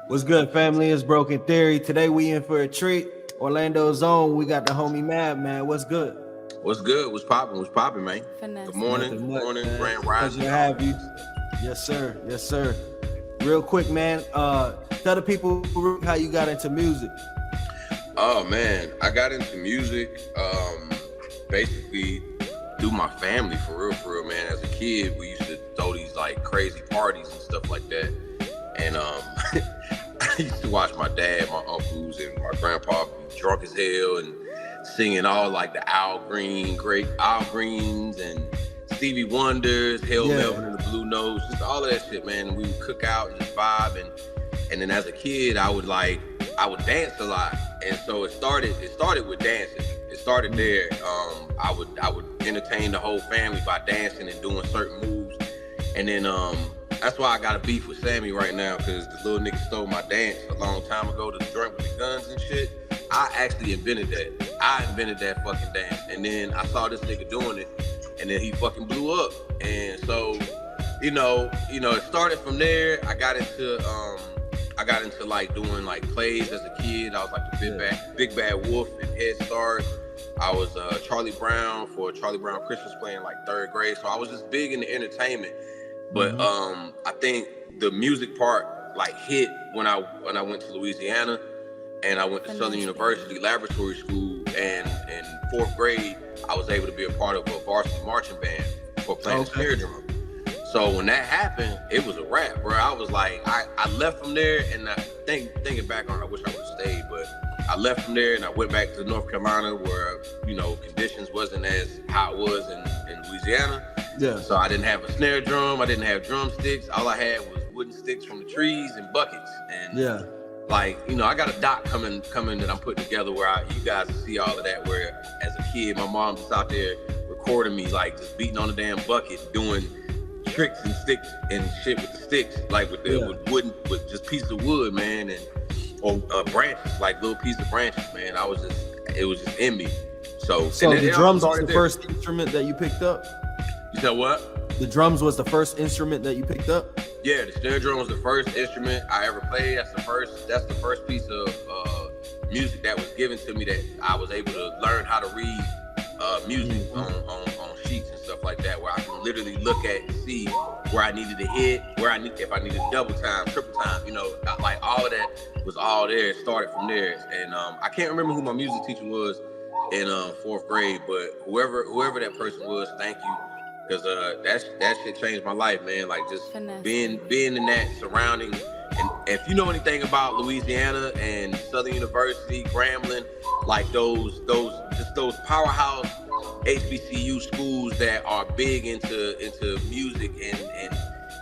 What's good, family? It's Broken Theory. Today we in for a treat. Orlando's own. We got the homie MAVE, man. What's good? What's good? What's popping? What's popping, man? Finesse. Good morning. Nothing Good much, morning. man. Grand Pleasure rising. to have you. Yes, sir. Yes, sir. Real quick, man. Tell the people how you got into music. Oh man, I got into music basically through my family, for real, man. As a kid, we used to throw these like crazy parties and stuff like that. And I used to watch my dad, my uncles, and my grandpa be drunk as hell and singing all like the great Al Greens and Stevie Wonders, Melvin and the Blue Notes, just all of that shit, man. And we would cook out and just vibe, and then as a kid, I would dance a lot, and so it started with dancing. It started there. I would entertain the whole family by dancing and doing certain moves, and then that's why I got a beef with Sammy right now, because the little nigga stole my dance a long time ago, the joint with the guns and shit. I actually invented that. I invented that fucking dance, and then I saw this nigga doing it, and then he fucking blew up, and so you know, it started from there. I got into like doing like plays as a kid. I was like the Big Bad Wolf in Head Start. I was Charlie Brown for a Charlie Brown Christmas play in like 3rd grade. So I was just big into entertainment. But I think the music part like hit when I went to Louisiana, and I went to Southern University Laboratory School, and in 4th grade I was able to be a part of a varsity marching band for playing snare drum. So when that happened, it was a wrap, bro. I was like, I left from there, and thinking back on it, I wish I would have stayed, but I left from there and I went back to North Carolina where, conditions wasn't as how it was in Louisiana. Yeah. So I didn't have a snare drum, I didn't have drumsticks. All I had was wooden sticks from the trees and buckets. And I got a doc coming that I'm putting together where you guys will see all of that, where as a kid, my mom just out there recording me, like just beating on the damn bucket, doing tricks and sticks and shit with the sticks, like with with just pieces of wood, man, or branches, like little pieces of branches, man. It was just in me. So the drums was the first instrument that you picked up? You said what? The drums was the first instrument that you picked up? Yeah, the snare drum was the first instrument I ever played. That's the first piece of music that was given to me that I was able to learn how to read music on sheets and stuff like that, where I can literally look at and see where I needed to hit, if I needed double time, triple time, like all of that was all there. It started from there. And I can't remember who my music teacher was in 4th grade, but whoever that person was, thank you, because that shit changed my life, man. Like just being in that surrounding. And if you know anything about Louisiana and Southern University, Grambling, like those powerhouse HBCU schools that are big into music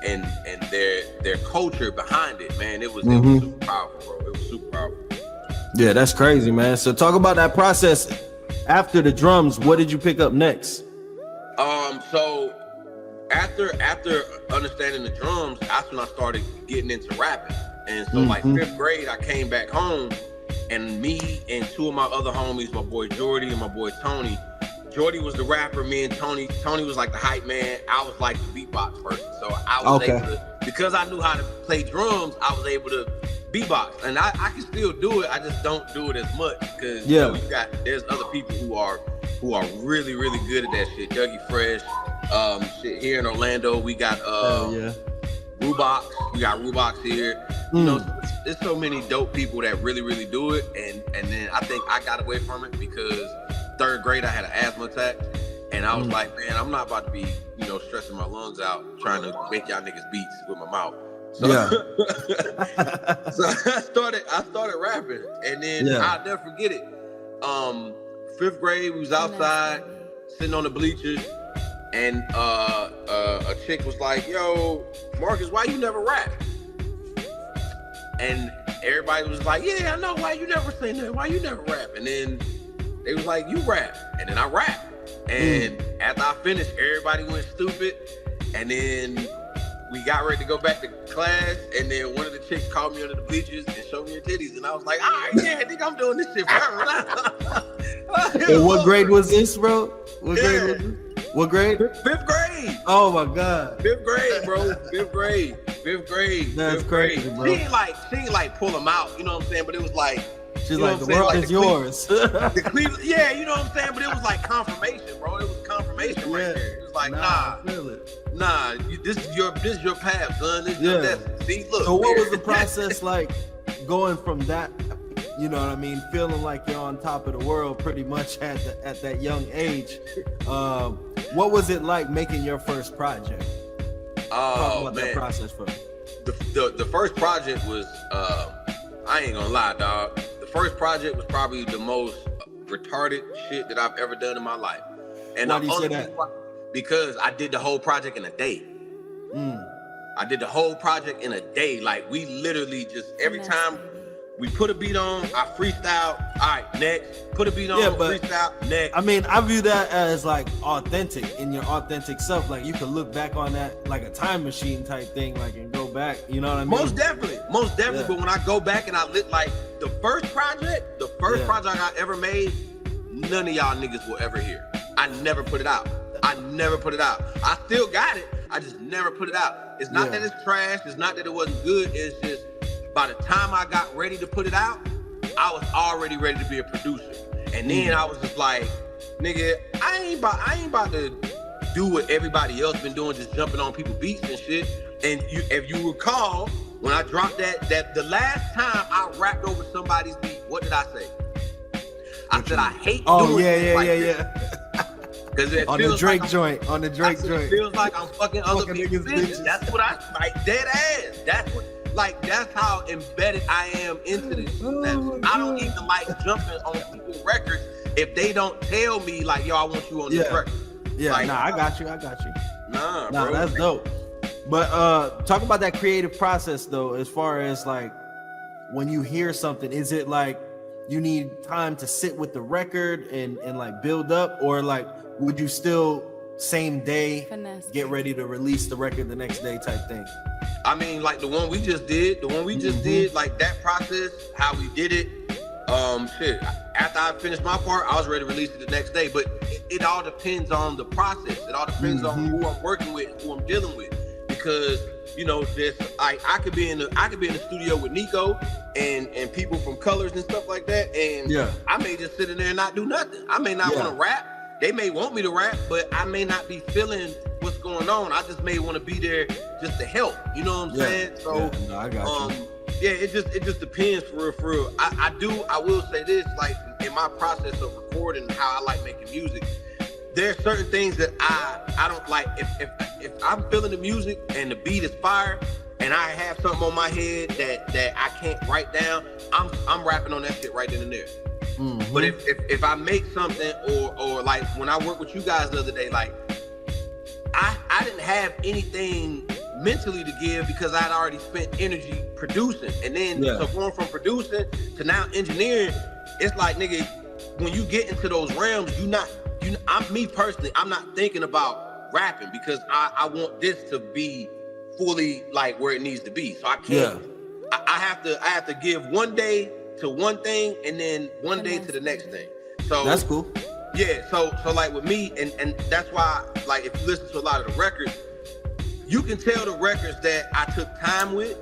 and their culture behind it, man, it was super powerful, bro. It was super powerful. Yeah, that's crazy, man. So talk about that process. After the drums, what did you pick up next? So after understanding the drums, that's when I started getting into rapping. And so like 5th grade, I came back home, and me and 2 of my other homies, my boy Jordy and my boy Tony. Jordy was the rapper, me and Tony was like the hype man. I was like the beatbox person. So I was able to, because I knew how to play drums, I was able to beatbox. And I can still do it, I just don't do it as much, because there's other people who are really, really good at that shit. Dougie Fresh, shit here in Orlando, we got Rubox. We got Rubox here. There's so many dope people that really, really do it. And then I think I got away from it because 3rd grade I had an asthma attack, and I was like, man, I'm not about to be, stressing my lungs out trying to make y'all niggas beats with my mouth. So, so I started rapping, and then I'll never forget it. 5th grade, we was outside sitting on the bleachers, and a chick was like, yo, Marcus, why you never rap? And everybody was like, yeah, I know, why you never sing that? Why you never rap? And then they was like, you rap. And then I rap. And after I finished, everybody went stupid. And then we got ready to go back to class. And then one of the chicks called me under the bleachers and showed me her titties. And I was like, all right, yeah, I think I'm doing this shit forever. And what grade was this, bro? What grade was this? What grade? 5th grade. Oh my God. 5th grade, bro. 5th grade. fifth grade. That's fifth crazy, grade. bro. She ain't like pull them out, you know what I'm saying? But it was like, She's you know like, what the I'm saying? world Like is yours. the Cleveland, yeah, you know what I'm saying? But it was like confirmation, bro. It was confirmation right there. It was like, I feel it. this is your path, son. This is your destiny. See, look. So what was the process like going from that, you know what I mean, feeling like you're on top of the world pretty much at that young age? What was it like making your first project? Talk about that process for me. The first project was, I ain't gonna lie, dog. The first project was probably the most retarded shit that I've ever done in my life. And why do you say that? Because I did the whole project in a day. I did the whole project in a day. Like, we literally just, every time we put a beat on, I freestyle. All right, next. Put a beat on, freestyle, next. I mean, I view that as like authentic, in your authentic self. Like, you could look back on that like a time machine type thing, like, and go back. You know what I mean? Most definitely. Yeah. But when I go back and I lit, like, the first project I ever made, none of y'all niggas will ever hear. I never put it out. I still got it. I just never put it out. It's not that it's trash. It's not that it wasn't good. It's just, by the time I got ready to put it out, I was already ready to be a producer. And then I was just like, nigga, I ain't about to do what everybody else been doing, just jumping on people's beats and shit. And if you recall, when I dropped that the last time I rapped over somebody's beat, what did I say? I said I hate doing this. Because it on feels the Drake like joint. It feels like I'm fucking other people's business. That's what I like, dead ass. That's how embedded I am into this. I don't even like jumping on people's records if they don't tell me, like, yo, I want you on this record. Yeah, like, I got you. Nah, bro. That's dope. But talk about that creative process though, as far as like when you hear something, is it like you need time to sit with the record and like build up, or like would you still same day get ready to release the record the next day type thing? I mean, like the one we just did, like that process, how we did it, shit. After I finished my part, I was ready to release it the next day. But it all depends on the process. It all depends on who I'm working with, who I'm dealing with. Because, you know, there's like I could be in the studio with Nico and people from Colors and stuff like that. And I may just sit in there and not do nothing. I may not want to rap. They may want me to rap, but I may not be feeling what's going on. I just may want to be there just to help. You know what I'm saying? So I got you. It just depends for real. I will say this, like in my process of recording, how I like making music, there's certain things that I don't like. If I'm feeling the music and the beat is fire and I have something on my head that I can't write down, I'm rapping on that shit right then and there. But if I make something or like when I worked with you guys the other day, like I didn't have anything mentally to give because I had already spent energy producing. And then so going from producing to now engineering, it's like, nigga, when you get into those realms, me personally, I'm not thinking about rapping because I want this to be fully like where it needs to be. So I can't, I have to give one day to one thing and then one day to the next thing. So that's cool. Yeah, so like with me, and that's why, like, if you listen to a lot of the records, you can tell the records that I took time with.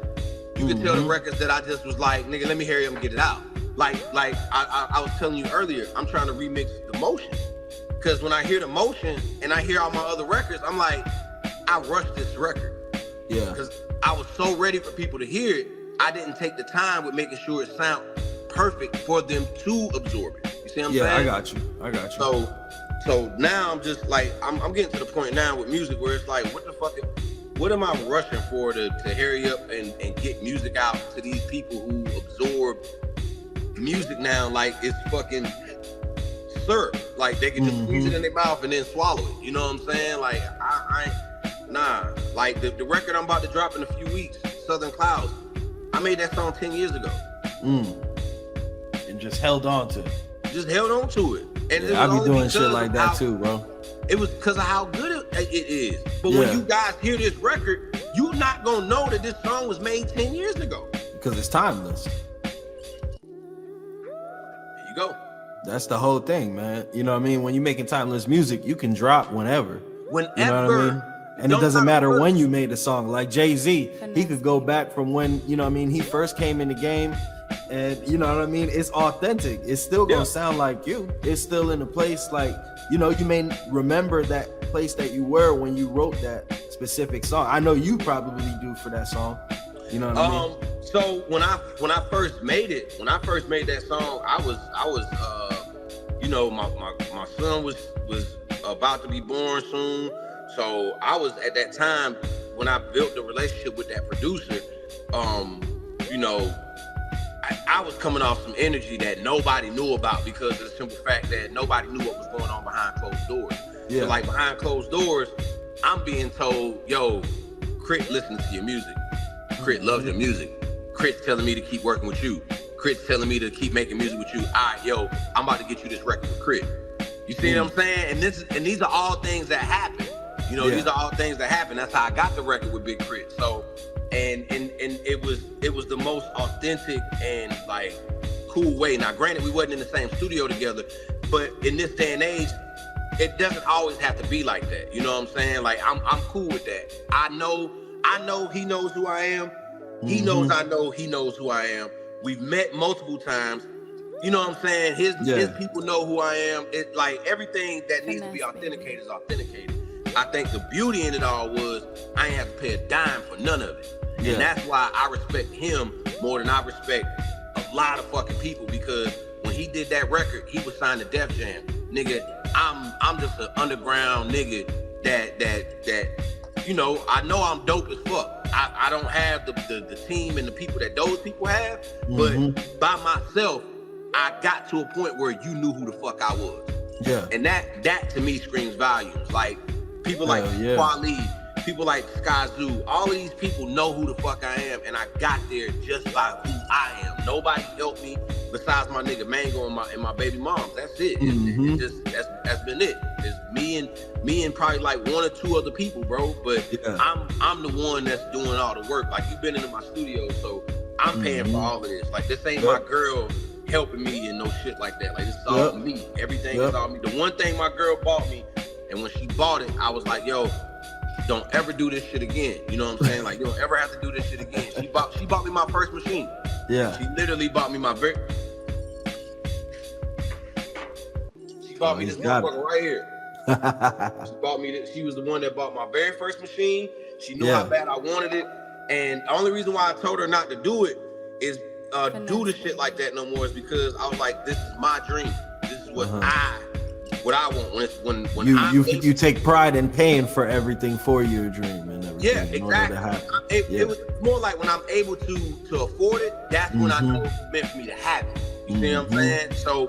You can tell the records that I just was like, nigga, let me hurry up and get it out. Like I was telling you earlier, I'm trying to remix the motion. Because when I hear the motion and I hear all my other records, I'm like, I rushed this record. Yeah. Because I was so ready for people to hear it, I didn't take the time with making sure it sound perfect for them to absorb it. You see what I'm saying? Yeah, I got you. So now I'm just like, I'm getting to the point now with music where it's like, what am I rushing for to hurry up and get music out to these people who absorb music now like it's fucking syrup. Like they can just squeeze it in their mouth and then swallow it. You know what I'm saying? Like nah. Like the record I'm about to drop in a few weeks, Southern Clouds, I made that song 10 years ago. And just held on to it. Just held on to it. And I be doing shit like that too, bro. It was because of how good it is. But when you guys hear this record, you're not gonna know that this song was made 10 years ago. Because it's timeless. There you go. That's the whole thing, man. You know what I mean? When you're making timeless music, you can drop whenever. Whenever. You know what I mean? And it doesn't matter when you made the song. Like Jay-Z, he could go back from when, you know what I mean, he first came in the game, and you know what I mean, it's authentic. It's still gonna sound like you. It's still in a place like, you know, you may remember that place that you were when you wrote that specific song. I know you probably do for that song. You know what I mean? So when I first made it, when I first made that song, I was you know, my son was about to be born soon. So I was at that time when I built the relationship with that producer, you know, I was coming off some energy that nobody knew about because of the simple fact that nobody knew what was going on behind closed doors. Yeah. So like behind closed doors, I'm being told, yo, Crit listens to your music. Crit loves your music. Crit's telling me to keep working with you. Crit's telling me to keep making music with you. All right, yo, I'm about to get you this record with Crit. You see what I'm saying? And these are all things that happen. You know, these are all things that happen. That's how I got the record with Big Crit. So, and it was the most authentic and like cool way. Now, granted, we wasn't in the same studio together, but in this day and age, it doesn't always have to be like that. You know what I'm saying? Like I'm cool with that. I know he knows who I am. He knows I know he knows who I am. We've met multiple times. You know what I'm saying? His people know who I am. It's like everything that needs to be authenticated is authenticated. I think the beauty in it all was I ain't have to pay a dime for none of it. Yeah. And that's why I respect him more than I respect a lot of fucking people, because when he did that record, he was signed to Def Jam. Nigga, I'm just an underground nigga that you know I'm dope as fuck. I don't have the team and the people that those people have, but by myself, I got to a point where you knew who the fuck I was. Yeah. And that to me screams volumes. Like people like Kweli, people like Skyzoo, all of these people know who the fuck I am, and I got there just by who I am. Nobody helped me besides my nigga Mango and my baby moms. That's it. It just that's been it. It's me and probably like one or two other people, bro. But I'm the one that's doing all the work. Like you've been into my studio, so I'm paying for all of this. Like this ain't my girl helping me and no shit like that. Like it's all me. Everything is all me. The one thing my girl bought me, and when she bought it, I was like, yo, don't ever do this shit again. You know what I'm saying? Like you don't ever have to do this shit again. She bought me my first machine. Yeah. She literally bought me my She bought me this motherfucker right here. She bought me this. She was the one that bought my very first machine. She knew how bad I wanted it. And the only reason why I told her not to do it is do the shit like that no more is because I was like, this is my dream. This is what I want. When you take pride in paying for everything for your dream and everything. Yeah, exactly. It was more like when I'm able to afford it, that's when I know it's meant for me to have it. You see what I'm saying? So,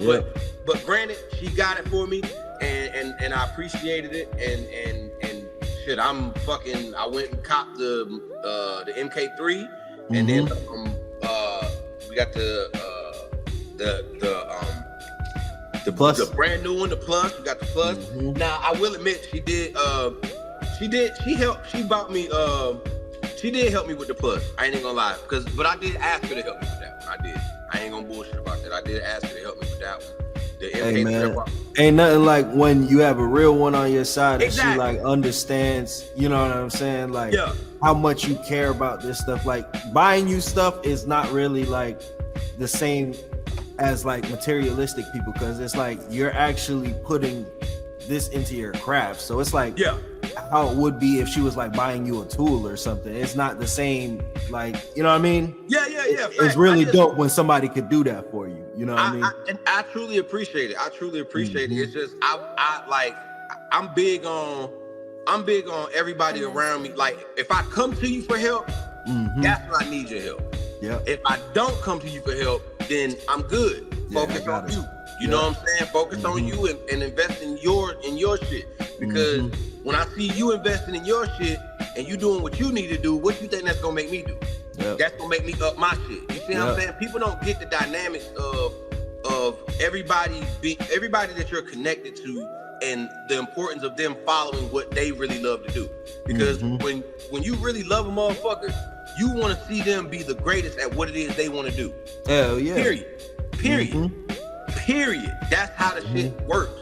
but granted, she got it for me, and I appreciated it, and shit, I went and copped the MK3, and then we got the Plus, the brand new one, the Plus. We got the Plus. Now I will admit, she did help me with the Plus. I ain't even gonna lie, but I did ask her to help me with that one. I did. I ain't gonna bullshit about that. I did ask her to help me with that one. Hey man, ain't nothing like when you have a real one on your side and she like understands, you know what I'm saying? Like how much you care about this stuff. Like buying you stuff is not really like the same as like materialistic people, because it's like you're actually putting this into your craft. So it's like how it would be if she was like buying you a tool or something. It's not the same, like, you know what I mean? It's really dope when somebody could do that for you. You know what I mean? I truly appreciate it. It. It's just I'm big on everybody around me. Like if I come to you for help, that's when I need your help. Yeah. If I don't come to you for help, then I'm good. Focus on you. You know what I'm saying? Focus on you and invest in your shit. Because when I see you investing in your shit and you doing what you need to do, what you think that's gonna make me do? That's gonna make me up my shit. You see what I'm saying? People don't get the dynamics of everybody that you're connected to and the importance of them following what they really love to do. Because when you really love a motherfucker, you want to see them be the greatest at what it is they want to do. Hell yeah. Period. That's how the shit works.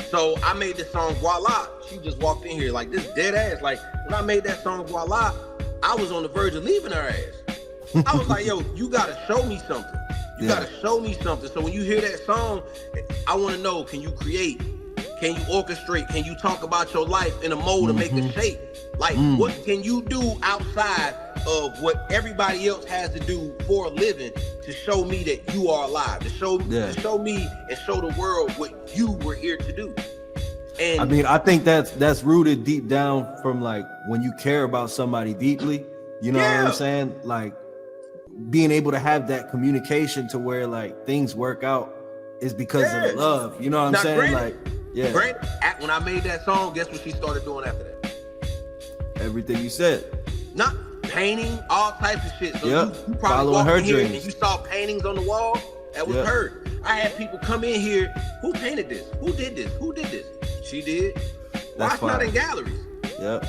So I made this song, voila. She just walked in here like this dead ass. Like when I made that song Voila, I was on the verge of leaving her ass. I was like, yo, you gotta show me something. You gotta show me something. So when you hear that song, I wanna know, can you create? Can you orchestrate? Can you talk about your life in a mode to make a shape? Like, what can you do outside of what everybody else has to do for a living to show me that you are alive? To show me and show the world what you were here to do. And I mean, I think that's rooted deep down from like when you care about somebody deeply, you know what I'm saying? Like being able to have that communication to where like things work out is because of the love. You know what I'm saying? Granted, when I made that song, guess what she started doing after that? Everything you said. Not painting, all types of shit. So you probably following her dreams. dreams. And you saw paintings on the wall. That was her. I had people come in here. Who painted this? Who did this? Who did this? She did. Why she not in galleries? Yep.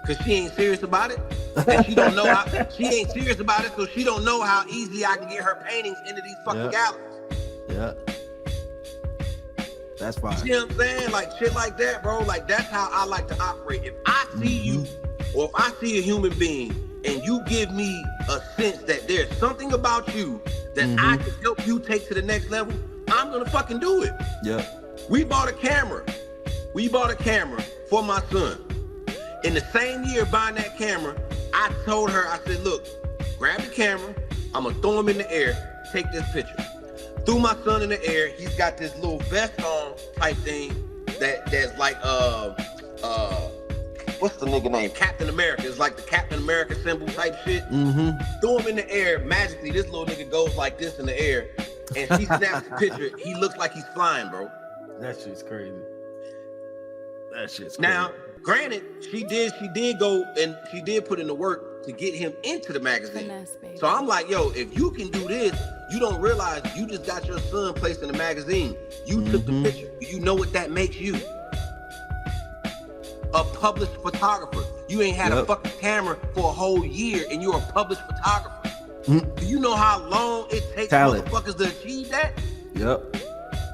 Cause she ain't serious about it. And she don't know how. She ain't serious about it, so she don't know how easy I can get her paintings into these fucking galleries. Yeah. That's fine. You see what I'm saying? Like shit like that, bro. Like that's how I like to operate. If I see you, or if I see a human being, and you give me a sense that there's something about you that I can help you take to the next level, I'm gonna fucking do it. Yeah. We bought a camera. We bought a camera for my son. In the same year buying that camera, I told her, I said, look, grab the camera, I'm gonna throw him in the air, take this picture. Threw my son in the air, he's got this little vest on type thing that's like, what's the nigga name? Captain America. It's like the Captain America symbol type shit. Threw him in the air, magically, this little nigga goes like this in the air, and she snaps the picture, he looks like he's flying, bro. That shit's crazy. That shit's crazy. Now, granted, she did go and she did put in the work to get him into the magazine. So I'm like, yo, if you can do this, you don't realize you just got your son placed in the magazine. You took the picture. You know what that makes you? A published photographer. You ain't had a fucking camera for a whole year and you're a published photographer. Do you know how long it takes motherfuckers to achieve that? Yep.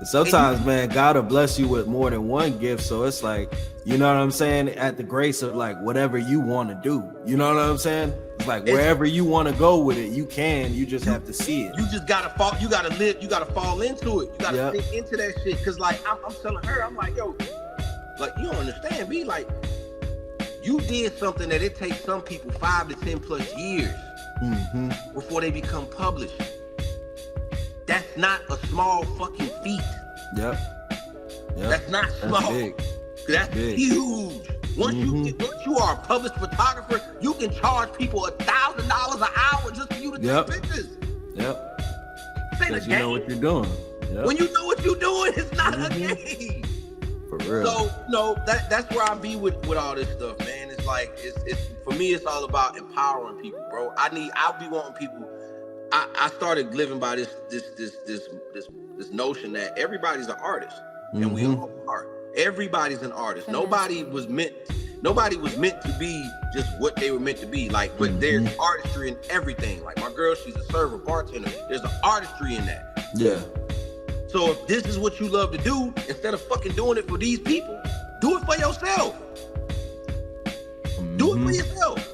Sometimes, man, God will bless you with more than one gift. So it's like, you know what I'm saying? At the grace of like whatever you want to do. You know what I'm saying? It's like wherever you want to go with it, you can. You just have to see it. You just gotta fall. You gotta live. You gotta fall into it. You gotta think into that shit. Cause like I'm telling her, I'm like, yo, like you don't understand me. Like you did something that it takes some people 5 to 10 plus years before they become published. That's not a small fucking feat. Yep. That's not small. That's big. That's big. Huge. Once you are a published photographer, you can charge people $1,000 an hour just for you to take pictures. Yep. Because you know what you're doing. When you know what you're doing, it's not a game. For real. So no, that's where I be with all this stuff, man. It's like it's for me. It's all about empowering people, bro. I'll be wanting people. I started living by this notion that everybody's an artist, and we all are. Everybody's an artist. Nobody was meant to be just what they were meant to be. Like, but there's artistry in everything. Like my girl, she's a server, bartender. There's an artistry in that. Yeah. So if this is what you love to do, instead of fucking doing it for these people, do it for yourself. Do it for yourself.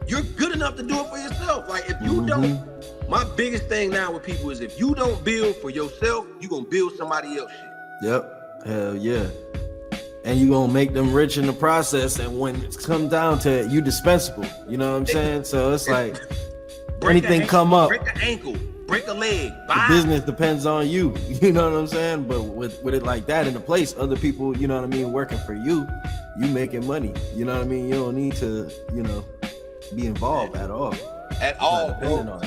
You're good enough to do it for yourself. Like if you don't. My biggest thing now with people is if you don't build for yourself, you're going to build somebody else shit. Yep. Hell yeah. And you're going to make them rich in the process. And when it comes down to it, you dispensable. You know what I'm saying? So it's like anything come up. Break an ankle, break a leg. The business depends on you. You know what I'm saying? But with it like that in the place, other people, you know what I mean, working for you, you making money. You know what I mean? You don't need to, you know, be involved at all. At all, bro.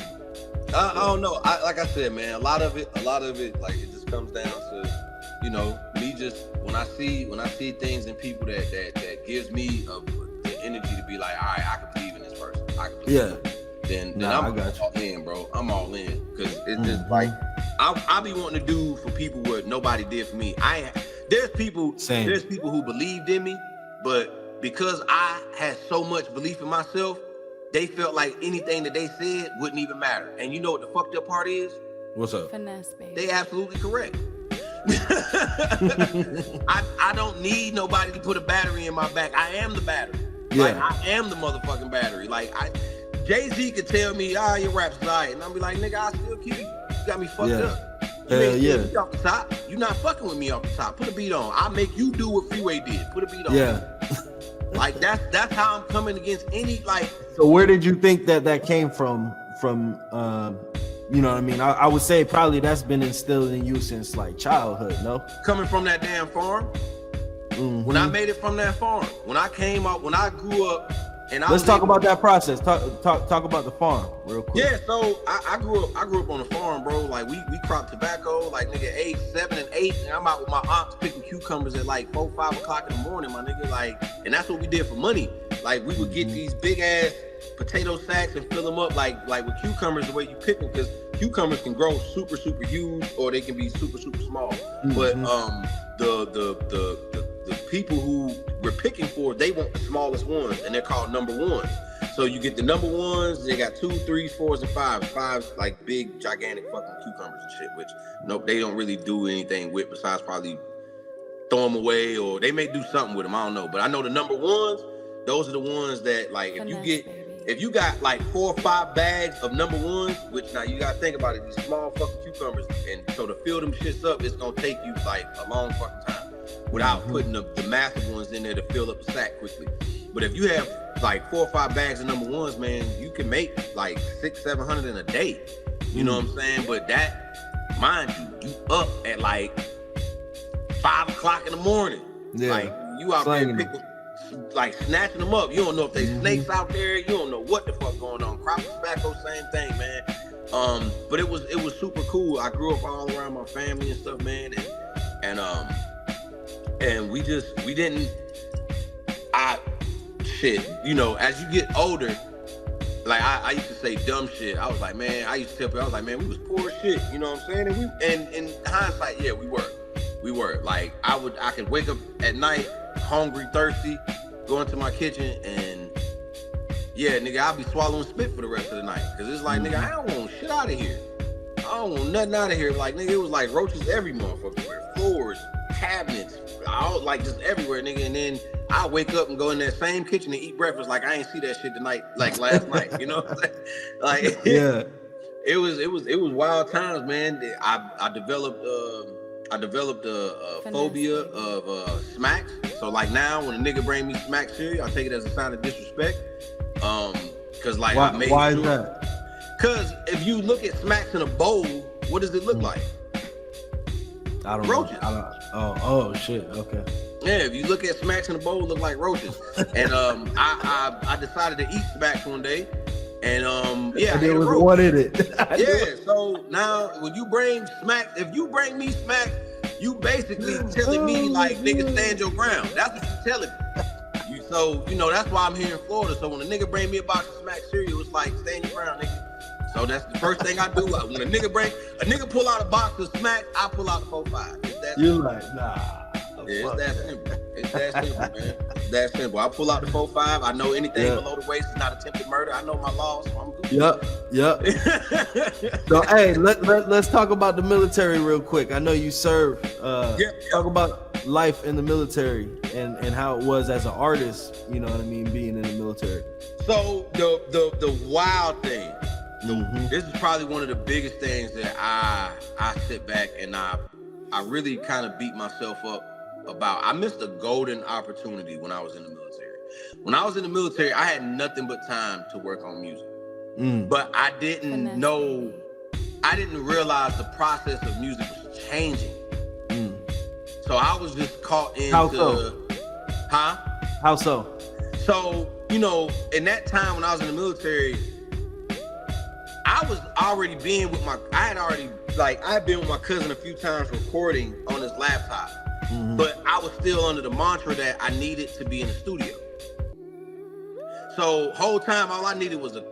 I don't know. Like I said, man, a lot of it, like it just comes down to, you know, me just when I see things in people that gives me the energy to be like, all right, I can believe in this person. I can believe in them. Then I'm all in, bro. I'm all in because it's just like I be wanting to do for people what nobody did for me. There's people who believed in me, but because I had so much belief in myself. They felt like anything that they said wouldn't even matter. And you know what the fucked up part is? What's up? Finesse, baby. They absolutely correct. I don't need nobody to put a battery in my back. I am the battery. Like, I am the motherfucking battery. Like, Jay-Z could tell me, your rap's right, and I'll be like, nigga, I still kill you. You got me fucked up. You ain't kill me off the top. You not fucking with me off the top. Put a beat on. I'll make you do what Freeway did. Put a beat on. Yeah. Like, that's how I'm coming against any, like. So where did you think that came from, you know what I mean? I would say probably that's been instilled in you since like childhood, no? Coming from that damn farm. Mm-hmm. When I made it from that farm, when I came up, when I grew up, and let's talk about that process. Talk about the farm real quick. Yeah, so I grew up on a farm, bro. Like we cropped tobacco, like nigga 8, 7, and 8, and I'm out with my aunts picking cucumbers at like 4, 5 o'clock in the morning, my nigga. Like, and that's what we did for money. Like we would get these big ass potato sacks and fill them up like with cucumbers the way you pick them, because cucumbers can grow super huge or they can be super small. Mm-hmm. But the people who we're picking for, they want the smallest ones, and they're called number ones. So you get the number ones, they got 2, 3, 4s, and 5s. 5s like big, gigantic fucking cucumbers and shit, which they don't really do anything with besides probably throw them away, or they may do something with them, I don't know. But I know the number ones, those are the ones that, like, if you got like 4 or 5 bags of number ones, which now you gotta think about it, these small fucking cucumbers, and so to fill them shits up, it's gonna take you like a long fucking time without putting the massive ones in there to fill up the sack quickly. But if you have like 4 or 5 bags of number ones, man, you can make like 600-700 in a day. You know what I'm saying? But that, mind you up at like 5 o'clock in the morning. Yeah. Like you out there picking, like snatching them up. You don't know if they snakes out there. You don't know what the fuck going on. Crop tobacco, same thing, man. But it was super cool. I grew up all around my family and stuff, man, and we didn't. You know, as you get older, like I used to say dumb shit. I was like, man, I used to tell people, I was like, man, we was poor as shit. You know what I'm saying? And in hindsight, yeah, we were. Like I could wake up at night, hungry, thirsty, go into my kitchen, and yeah, nigga, I'll be swallowing spit for the rest of the night. Cause it's like, nigga, I don't want shit out of here. I don't want nothing out of here. Like, nigga, it was like roaches every motherfucking where. Floors, cabinets, all like just everywhere, nigga. And then I wake up and go in that same kitchen and eat breakfast like I ain't see that shit tonight, like last night. You know what I'm saying? Like, yeah, it was wild times, man. I developed a phobia of smacks. So like now when a nigga bring me smack cereal, I take it as a sign of disrespect. Cause like why is that? Cause if you look at smacks in a bowl, what does it look like? I don't roaches. know. Oh shit. Okay. Yeah, if you look at smacks in a bowl, it look like roaches. And I decided to eat smacks one day, and yeah, there was one in it. Yeah. So now when you bring smacks, if you bring me smacks, you basically telling me like, nigga, stand your ground. That's what you telling me. So you know that's why I'm here in Florida. So when a nigga bring me a box of smack cereal, it's like, stand your ground, nigga. So that's the first thing I do. When a nigga pull out a box of smack, I pull out the 4-5. You're like, nah. Yeah, it's that simple. It's that simple, man. It's that simple. I pull out the 4-5. I know anything below the waist is not attempted murder. I know my laws, so I'm good. Yep. So hey, let's talk about the military real quick. I know you served. Talk about life in the military and how it was as an artist. You know what I mean, being in the military. So the wild thing. This is probably one of the biggest things that I sit back and I really kind of beat myself up about. I missed a golden opportunity when I was in the military. When I was in the military, I had nothing but time to work on music. But I didn't realize the process of music was changing. So I was just caught into... How so? Huh? How so? So, you know, in that time when I was in the military, I was already being with I had been with my cousin a few times recording on his laptop, but I was still under the mantra that I needed to be in the studio. So whole time, all I needed was a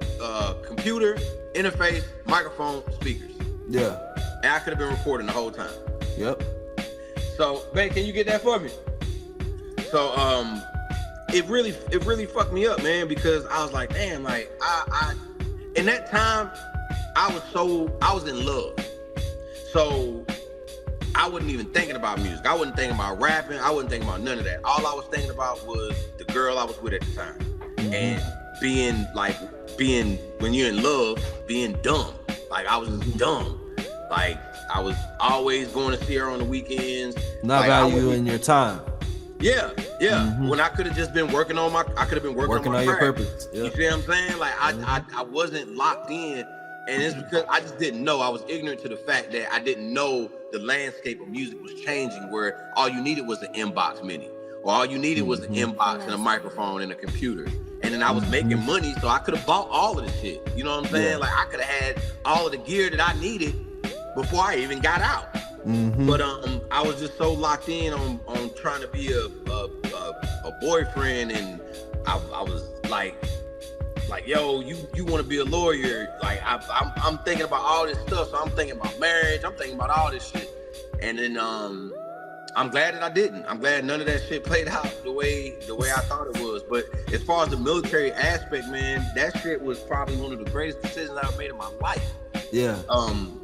computer, interface, microphone, speakers. Yeah. And I could have been recording the whole time. Yep. So, babe, can you get that for me? So, it really fucked me up, man, because I was like, damn, like I in that time, I was in love. So I wasn't even thinking about music. I wasn't thinking about rapping. I wasn't thinking about none of that. All I was thinking about was the girl I was with at the time. and being when you're in love, being dumb. Like I was just dumb. Like I was always going to see her on the weekends. Not valuing your time. Yeah. When I could have just been working on your purpose. Yeah. You see what I'm saying? Like I wasn't locked in, and it's because I just didn't know. I was ignorant to the fact that I didn't know the landscape of music was changing, where all you needed was an inbox mini, or all you needed was an inbox and a microphone and a computer. And then I was making money, so I could have bought all of this shit. You know what I'm saying? Like I could have had all of the gear that I needed before I even got out. But I was just so locked in on trying to be a boyfriend, and I was like, yo, you want to be a lawyer? Like I'm thinking about all this stuff. So I'm thinking about marriage. I'm thinking about all this shit. And then I'm glad that I didn't. I'm glad none of that shit played out the way I thought it was. But as far as the military aspect, man, that shit was probably one of the greatest decisions I've made in my life. Yeah.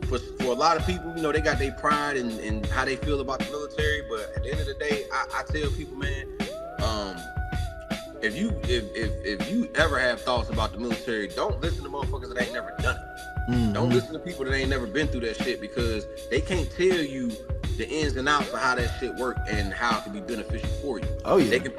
For a lot of people, you know, they got their pride and how they feel about the military. But at the end of the day, I tell people, man, if you ever have thoughts about the military, don't listen to motherfuckers that ain't never done it. Don't listen to people that ain't never been through that shit, because they can't tell you the ins and outs of how that shit work and how it can be beneficial for you. Oh yeah. They can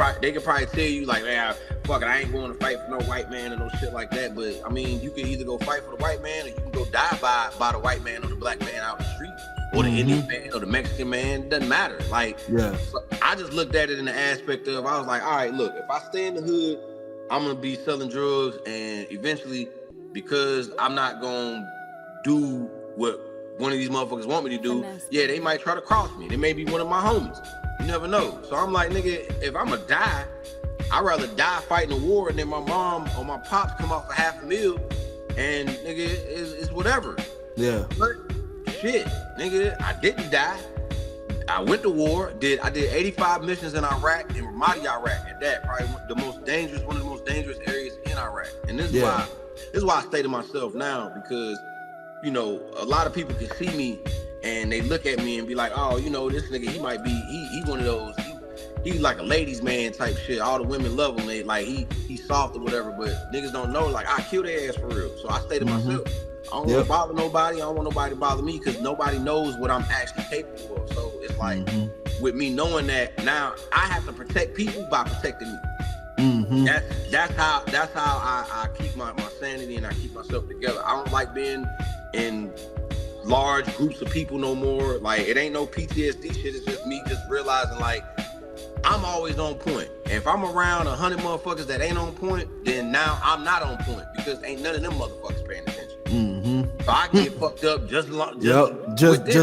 probably tell you like, man, fuck it, I ain't going to fight for no white man and no shit like that. But I mean, you can either go fight for the white man, or you can go die by the white man or the black man out the street, or the Indian man or the Mexican man. It doesn't matter. Like, so I just looked at it in the aspect of, I was like, all right, look, if I stay in the hood, I'm gonna be selling drugs, and eventually, because I'm not gonna do what one of these motherfuckers want me to do, they might try to cross me. They may be one of my homies. You never know. So I'm like, nigga, if I'm gonna die, I'd rather die fighting a war, and then my mom or my pops come out for $500,000, and nigga, it's whatever. Yeah. But shit, nigga, I didn't die. I went to war. I did 85 missions in Iraq, in Ramadi, Iraq. At that, probably one of the most dangerous areas in Iraq. And this is why I stay to myself now, because, you know, a lot of people can see me and they look at me and be like, oh, you know, this nigga, he might be, he one of those, he's like a ladies man type shit. All the women love him. They like, he's soft or whatever, but niggas don't know, like, I kill their ass for real. So I stay to myself. I don't want to bother nobody. I don't want nobody to bother me, because nobody knows what I'm actually capable of. So it's like, with me knowing that, now I have to protect people by protecting me. That's how I keep my sanity, and I keep myself together. I don't like being in large groups of people no more. Like, it ain't no PTSD shit. It's just me just realizing, like, I'm always on point. And if I'm around 100 motherfuckers that ain't on point, then now I'm not on point, because ain't none of them motherfuckers paying attention. So I get fucked up just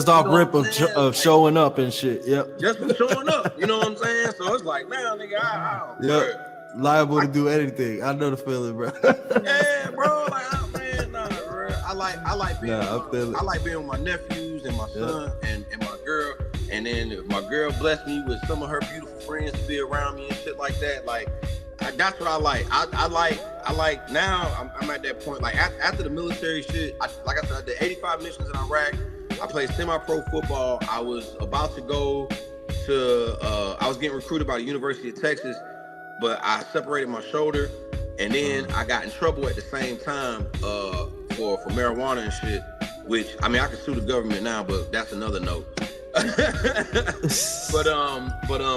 off rip of showing up and shit. Yep. Just for showing up. You know what I'm saying? So it's like, man, nigga, I don't liable to do anything. I know the feeling, bro. Yeah, bro. Like, man, nah, bro. I like being with my nephews and my son and my girl. And then if my girl blessed me with some of her beautiful friends to be around me and shit like that, like, that's what I like. I like now. I'm at that point. Like, after the military shit, like I said, I did 85 missions in Iraq. I played semi-pro football. I was about to go to. I was getting recruited by the University of Texas, but I separated my shoulder, and then I got in trouble at the same time for marijuana and shit. Which, I mean, I can sue the government now, but that's another note. but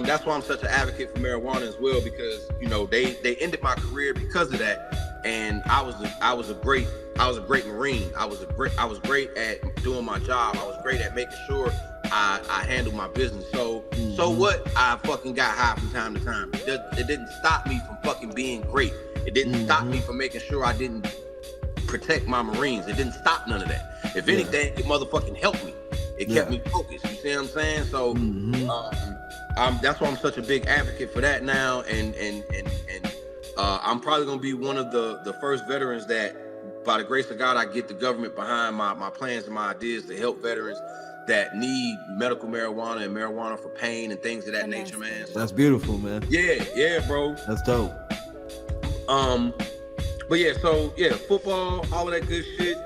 that's why I'm such an advocate for marijuana as well, because, you know, they ended my career because of that, and I was a great Marine. I was great at doing my job. I was great at making sure I handled my business. So what? I fucking got high from time to time. It didn't stop me from fucking being great. It didn't stop me from making sure I didn't protect my Marines. It didn't stop none of that. If anything, it motherfucking helped me. It kept me focused. You see what I'm saying? So that's why I'm such a big advocate for that now. And I'm probably gonna be one of the first veterans that, by the grace of God, I get the government behind my plans and my ideas to help veterans that need medical marijuana and marijuana for pain and things of that nature, man. So, that's beautiful, man. Yeah, bro. That's dope. But yeah, so yeah, football, all of that good shit.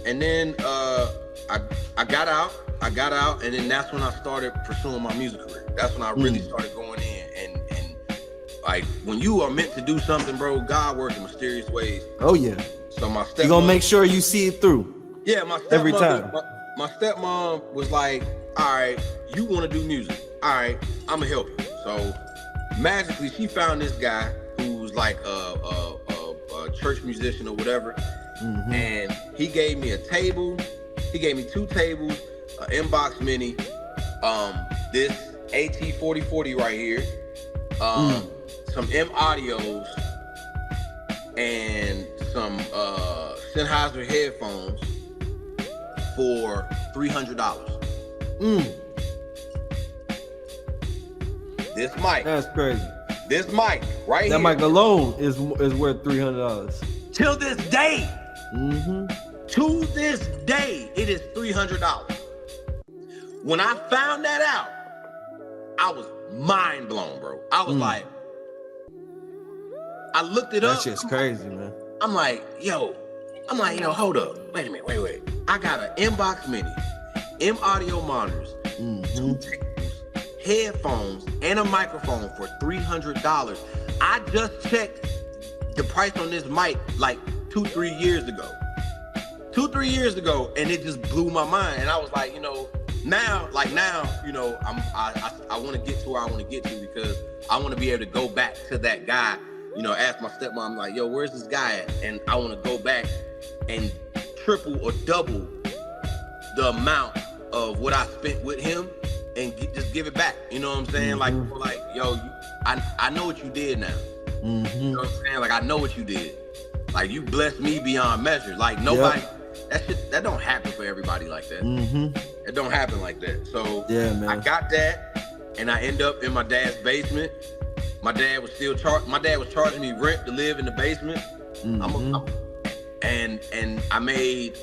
And then I got out, and then that's when I started pursuing my music career. That's when I really started going in, and like when you are meant to do something, bro, God works in mysterious ways. Oh yeah. So my stepmom, you gonna make sure you see it through. Yeah, my stepmom, every time. My stepmom was like, all right, you want to do music. All right, I'm gonna help you. So magically, she found this guy who's like a church musician or whatever. Mm-hmm. And he gave me a table. He gave me 2 tables, an inbox mini, this AT4040 right here, some M audios, and some Sennheiser headphones for $300. This mic. That's crazy. This mic right here. That mic alone is worth $300. Till this day. Mm-hmm. To this day, it is $300. When I found that out, I was mind blown, bro. I was like, I looked it up. That shit's crazy, man. I'm like, yo, hold up. Wait a minute, wait. I got an inbox mini, M audio monitors, 2 tables, headphones, and a microphone for $300. I just checked the price on this mic like 2-3 years ago. 2-3 years ago, and it just blew my mind. And I was like, now, I want to get to where I want to get to, because I want to be able to go back to that guy, ask my stepmom, like, yo, where's this guy at? And I want to go back and triple or double the amount of what I spent with him and just give it back. You know what I'm saying? Mm-hmm. Like, yo, I know what you did now. Mm-hmm. You know what I'm saying? Like, I know what you did. Like, you blessed me beyond measure. Like, nobody... Yep. That don't happen for everybody like that. Mm-hmm. It don't happen like that. So yeah, man. I got that, and I end up in my dad's basement. My dad was charging me rent to live in the basement. Mm-hmm. And I made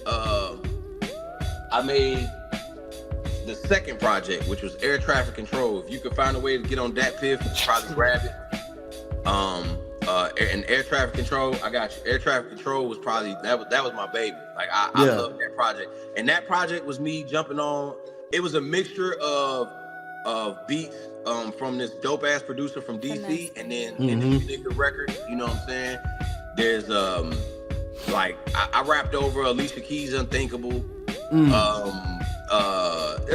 the second project, which was air traffic control. If you could find a way to get on that piff, probably grab it. And air traffic control, I got you. Air traffic control was probably that was my baby. Like I love that project, and that project was me jumping on. It was a mixture of beats from this dope ass producer from DC, and then in this nigga record. You know what I'm saying? There's like I rapped over Alicia Keys' Unthinkable. There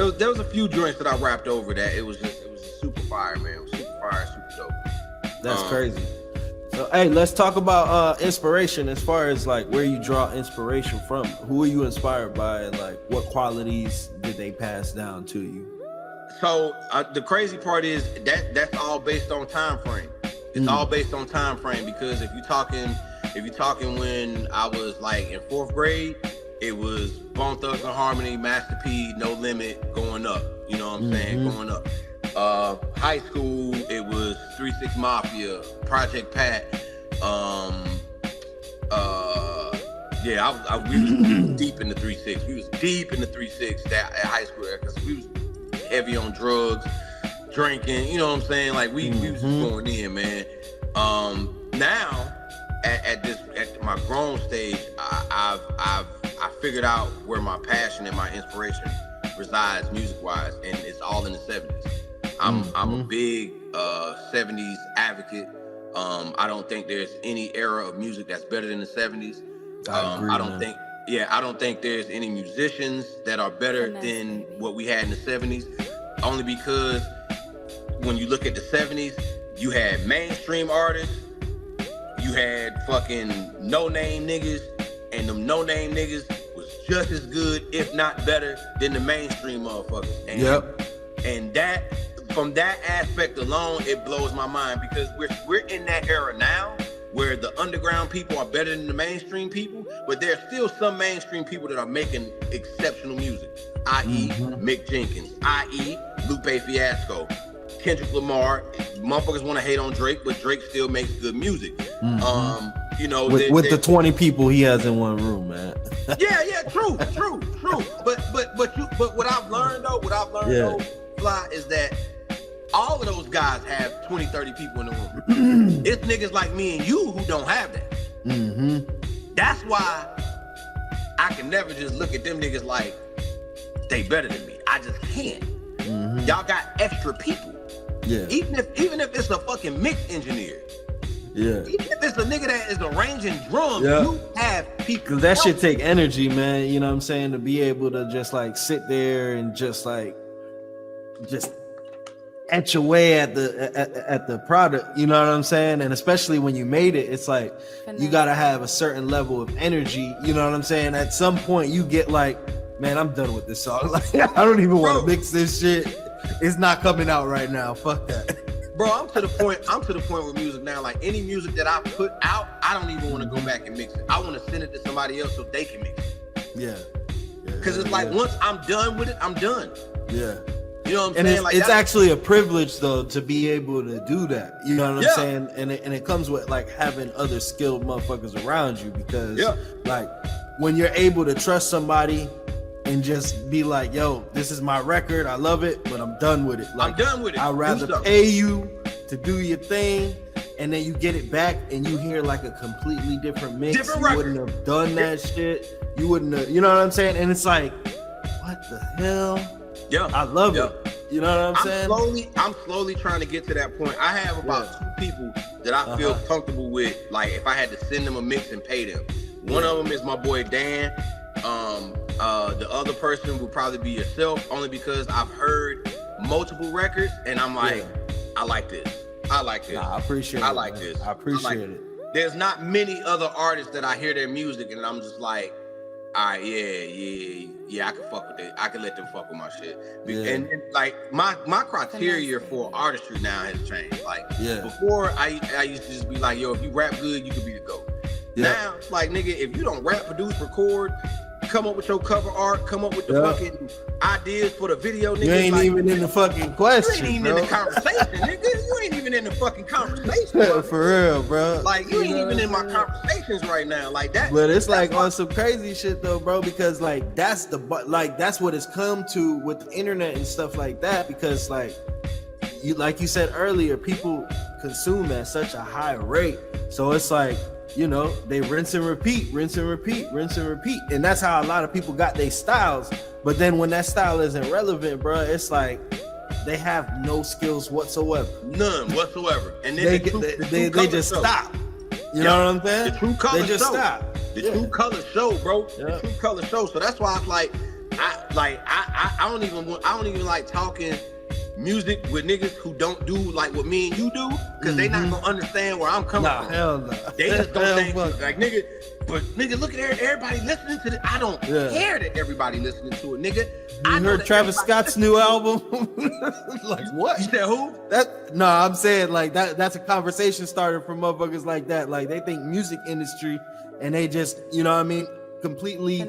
was a few joints that I rapped over that it was super fire, man. It was super fire, super dope. That's crazy. So, hey, let's talk about inspiration as far as like where you draw inspiration from. Who are you inspired by, and like what qualities did they pass down to you? So the crazy part is that's all based on time frame. It's all based on time frame, because if you're talking when I was like in 4th grade, it was Bone Thugs and Harmony, Master P, No Limit, Going Up. You know what I'm saying? Going Up. High school, it was 3 6 Mafia, Project Pat. We was deep in the 3 6. We was deep in the 3 6 at high school, because we was heavy on drugs, drinking. You know what I'm saying? Like we was just going in, man. Now at my grown stage, I figured out where my passion and my inspiration resides music wise, and it's all in the 70s. I'm a big 70s advocate. I don't think there's any era of music that's better than the 70s. I don't think there's any musicians that are better than what we had in the 70s. Only because when you look at the 70s, you had mainstream artists, you had fucking no-name niggas, and them no-name niggas was just as good, if not better, than the mainstream motherfuckers. And that, from that aspect alone, it blows my mind, because we're in that era now where the underground people are better than the mainstream people, but there's still some mainstream people that are making exceptional music, i.e. Mick Jenkins, i.e. Lupe Fiasco, Kendrick Lamar. Motherfuckers want to hate on Drake, but Drake still makes good music. With the 20 people he has in one room, man. True. But what I've learned though, Fly, is that all of those guys have 20, 30 people in the room. It's niggas like me and you who don't have that. That's why I can never just look at them niggas like they better than me. I just can't. Y'all got extra people. Even if it's a fucking mix engineer, Yeah. Even if it's a nigga that is arranging drums, Yeah. you have people. Cause that shit take energy, man. You know what I'm saying? To be able to just like sit there and just etch away at the product. You know what I'm saying? And especially when you made it, it's like you gotta have a certain level of energy. You know what I'm saying? At some point, you get like, man, I'm done with this song. Like, I don't even want to mix this shit. It's not coming out right now. Fuck that. Bro, I'm to the point with music now. Like any music that I put out, I don't even want to go back and mix it. I want to send it to somebody else so they can mix it. Yeah. Because it's like once I'm done with it, I'm done. Yeah. You know what I'm and saying? It's actually a privilege though to be able to do that. You know what I'm saying? And it comes with like having other skilled motherfuckers around you, because like when you're able to trust somebody and just be like, yo, this is my record, I love it, but I'm done with it. Like, I'm done with it. I'd rather pay you to do your thing, and then you get it back and you hear like a completely different mix. You wouldn't have done that shit. You wouldn't have, you know what I'm saying? And it's like, what the hell? Yeah, I love it. You know what I'm saying? I'm slowly trying to get to that point. I have about 2 people that I feel comfortable with. Like if I had to send them a mix and pay them. One of them is my boy Dan. The other person would probably be yourself, only because I've heard multiple records and I'm like, I like this. I like this. Nah, I appreciate it. I like this. I appreciate it. There's not many other artists that I hear their music and I'm just like, all right, I can fuck with it. I can let them fuck with my shit. And like my criteria for artistry now has changed. Like before, I used to just be like, yo, if you rap good, you could be the GOAT. Now it's like, nigga, if you don't rap, produce, record, come up with your cover art, come up with the fucking ideas for the video, nigga. You ain't like, even in the fucking question. You ain't even in the conversation, nigga. You ain't even in the fucking conversation. For real, bro. Like you ain't even in my conversations right now, like that. But it's like on some crazy shit though, bro. Because like that's what it's come to with the internet and stuff like that. Because like you said earlier, people consume at such a high rate. So it's like, you know, they rinse and repeat. And that's how a lot of people got their styles. But then when that style isn't relevant, bro, it's like they have no skills whatsoever. None whatsoever. And then they just stop. You know what I'm saying? The true color they just show. Stop. The true color show, bro. The true color show. So that's why it's like, I don't even like talking music with niggas who don't do like what me and you do, because they not gonna understand where I'm coming from. Hell no. They just gonna think like, nigga, but nigga, look at everybody listening to this. I don't care that everybody listening to it, nigga. You heard Travis Scott's new album? Like what? You said who? No, I'm saying like that's a conversation starter for motherfuckers like that. Like they think music industry and they just, you know what I mean, completely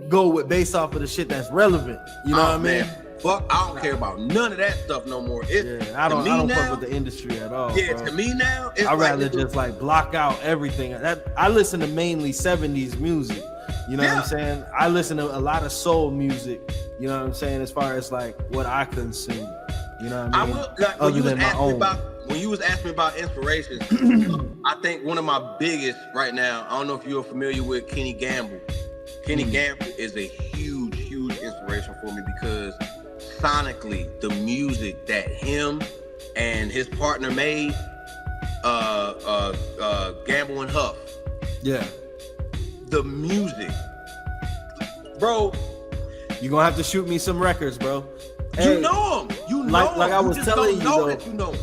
go with based off of the shit that's relevant. You know what I mean? Fuck, I don't care about none of that stuff no more. I don't fuck with the industry at all. Yeah, bro. To me now, it's I'd rather just like block out everything. I listen to mainly 70s music. You know what I'm saying? I listen to a lot of soul music. You know what I'm saying? As far as like what I consume. You know what I mean? Other than my own. When you was asking me about inspirations, I think one of my biggest right now, I don't know if you're familiar with Kenny Gamble. Kenny Gamble is a huge inspiration for me, because sonically, the music that him and his partner made, Gamble and Huff. Yeah. The music. Bro. You're gonna have to shoot me some records, bro. Hey, you know them. You know them. Like I was telling you, though. You know them.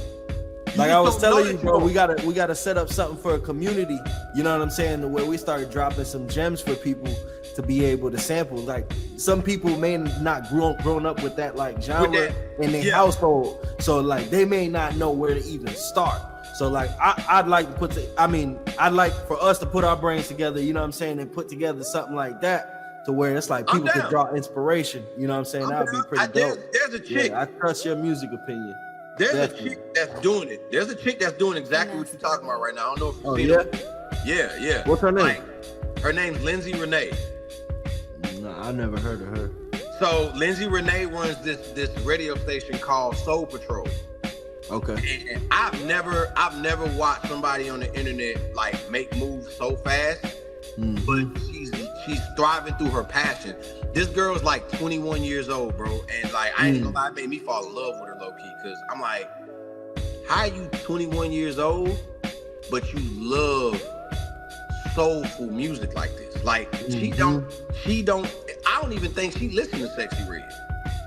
Like I was telling you, bro, we gotta set up something for a community. You know what I'm saying? Where we start dropping some gems for people to be able to sample. Like some people may not grown up with that like genre in their household, so like they may not know where to even start. So like I'd like for us to put our brains together. You know what I'm saying, and put together something like that to where it's like people could draw inspiration. You know what I'm saying? That would be pretty dope. There's a chick. I trust your music opinion. There's a chick that's doing it. There's a chick that's doing exactly what you're talking about right now. I don't know if you've seen her. Yeah. What's her name? Like, her name's Lindsay Renee. No, I never heard of her. So Lindsay Renee runs this radio station called Soul Patrol. Okay. And I've never watched somebody on the internet like make moves so fast, but she's thriving through her passion. This girl's like 21 years old, bro, and like I ain't gonna lie, it made me fall in love with her low key, because I'm like, how are you 21 years old but you love soulful music like this. Like she don't. I don't even think she listened to Sexy Red.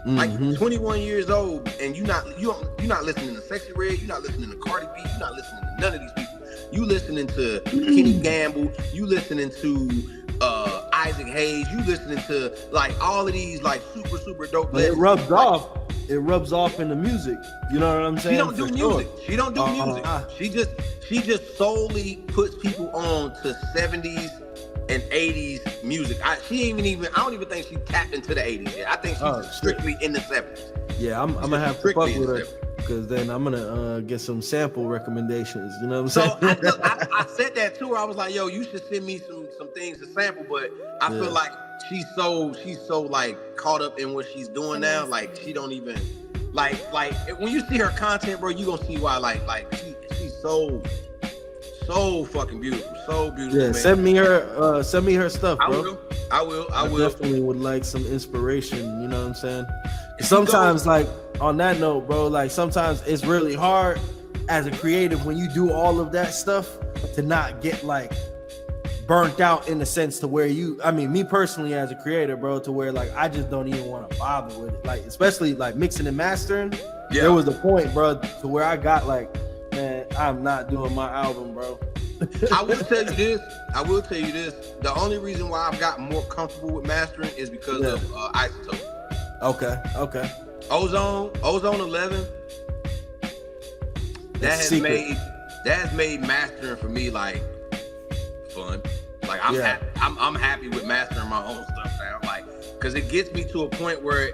Like 21 years old, and you're not listening to Sexy Red. You're not listening to Cardi B. You're not listening to none of these people. You listening to Kenny Gamble. You listening to Isaac Hayes. You listening to like all of these like super dope. But it rubs off. It rubs off in the music. You know what I'm saying? She don't do music. She don't do music. She just solely puts people on to 70s and 80s music. I don't even think she tapped into the 80s yet. I think she's strictly in the 70s. Yeah, I'm gonna have to fuck with her, because then I'm gonna get some sample recommendations. You know what I'm saying? So I said that to her. I was like, yo, you should send me some things to sample, but I feel like she's so like caught up in what she's doing now. Like she don't even like when you see her content, bro, you gonna see why she's so fucking beautiful. So beautiful. Yeah, man. Send me her stuff, bro. I will. Definitely would like some inspiration, you know what I'm saying? Sometimes like on that note, bro, like sometimes it's really hard as a creative when you do all of that stuff to not get like burnt out in the sense to where me personally as a creator, bro, to where like I just don't even want to bother with it. Like especially like mixing and mastering. Yeah. There was a point, bro, to where I got like, man, I'm not doing my album, bro. I will tell you this. The only reason why I've gotten more comfortable with mastering is because of Isotope. Okay. Ozone 11. That has made mastering for me like fun. Like I'm happy with mastering my own stuff now. Like, cause it gets me to a point where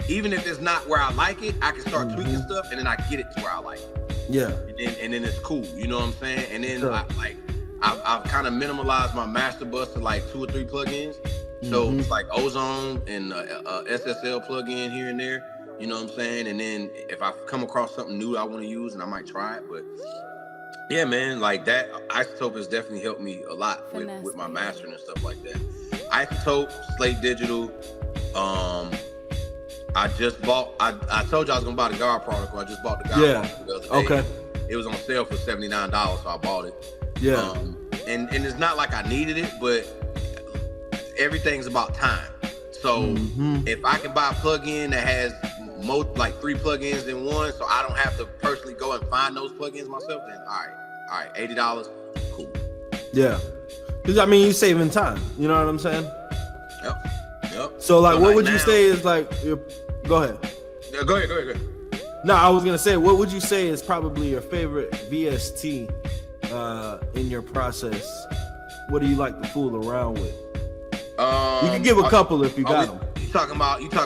even if it's not where I like it, I can start tweaking stuff and then I get it to where I like it. Yeah. And then it's cool. You know what I'm saying? And then I've kind of minimalized my master bus to like 2 or 3 plugins. So it's like Ozone and SSL plugin here and there. You know what I'm saying? And then if I come across something new I want to use, and I might try it. But yeah, man, like that Isotope has definitely helped me a lot with my mastering and stuff like that. Isotope, Slate Digital. I just bought. I told you I was gonna buy the Guard Particle. I just bought the Guard Particle the other day. Okay. It was on sale for $79, so I bought it. Yeah. And it's not like I needed it, but everything's about time. So if I can buy a plugin that has like 3 plugins in one, so I don't have to personally go and find those plugins myself, then all right, $80, cool. Yeah. Because I mean, you're saving time. You know what I'm saying? Yep. So like, what would you say is like go ahead. Yeah, go ahead. No, I was gonna say, what would you say is probably your favorite VST in your process? What do you like to fool around with? You can give a couple if you got them. You talking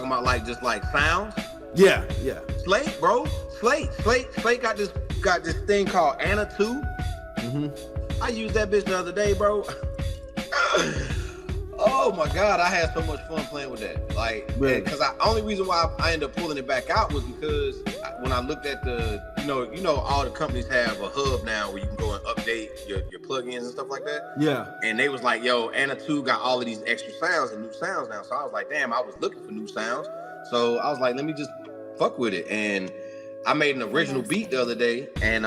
about like just like sounds? Yeah. Slate, bro. Slate got this thing called Anna 2. I used that bitch the other day, bro. Oh my God, I had so much fun playing with that. Like, because only reason why I ended up pulling it back out was because when I looked at the, you know, all the companies have a hub now where you can go and update your plugins and stuff like that. Yeah. And they was like, yo, Anna 2 got all of these extra sounds and new sounds now. So I was like, damn, I was looking for new sounds. So I was like, let me just fuck with it. And I made an original beat the other day, and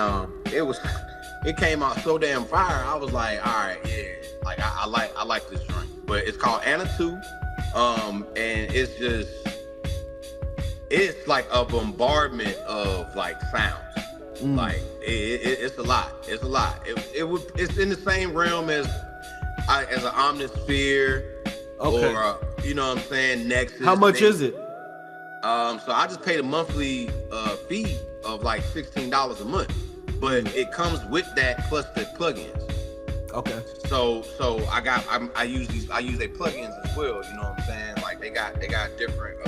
it came out so damn fire. I was like, all right, yeah, like I like this joint. But it's called Anna 2, and it's like a bombardment of like sounds. Like it's a lot. It's in the same realm as an Omnisphere, or you know what I'm saying, Nexus. How much is it? So I just paid a monthly fee of like $16 a month, but it comes with that plus the plugins. Okay. So I use their plugins as well. You know what I'm saying? Like they got different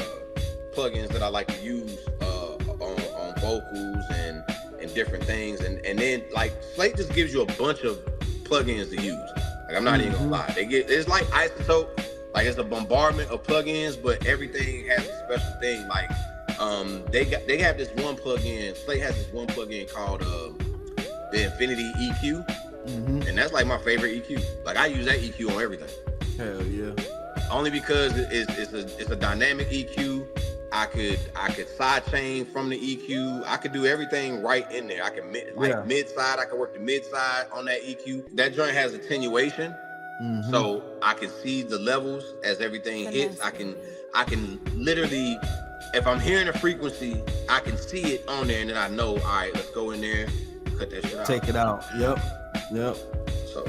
plugins that I like to use on vocals and different things, and then like Slate just gives you a bunch of plugins to use. Like I'm not even gonna lie, it's like Isotope. Like it's a bombardment of plugins, but everything has a special thing. Like they have this one plugin. Slate has this one plugin called the Infinity EQ. And that's like my favorite EQ. Like I use that EQ on everything. Hell yeah. Only because it's a dynamic EQ. I could side chain from the EQ. I could do everything right in there. I can mid side. I can work the mid side on that EQ. That joint has attenuation, so I can see the levels as everything hits. I can literally, if I'm hearing a frequency, I can see it on there, and then I know, all right, let's go in there, cut that shit out. Take it out. Yep. So,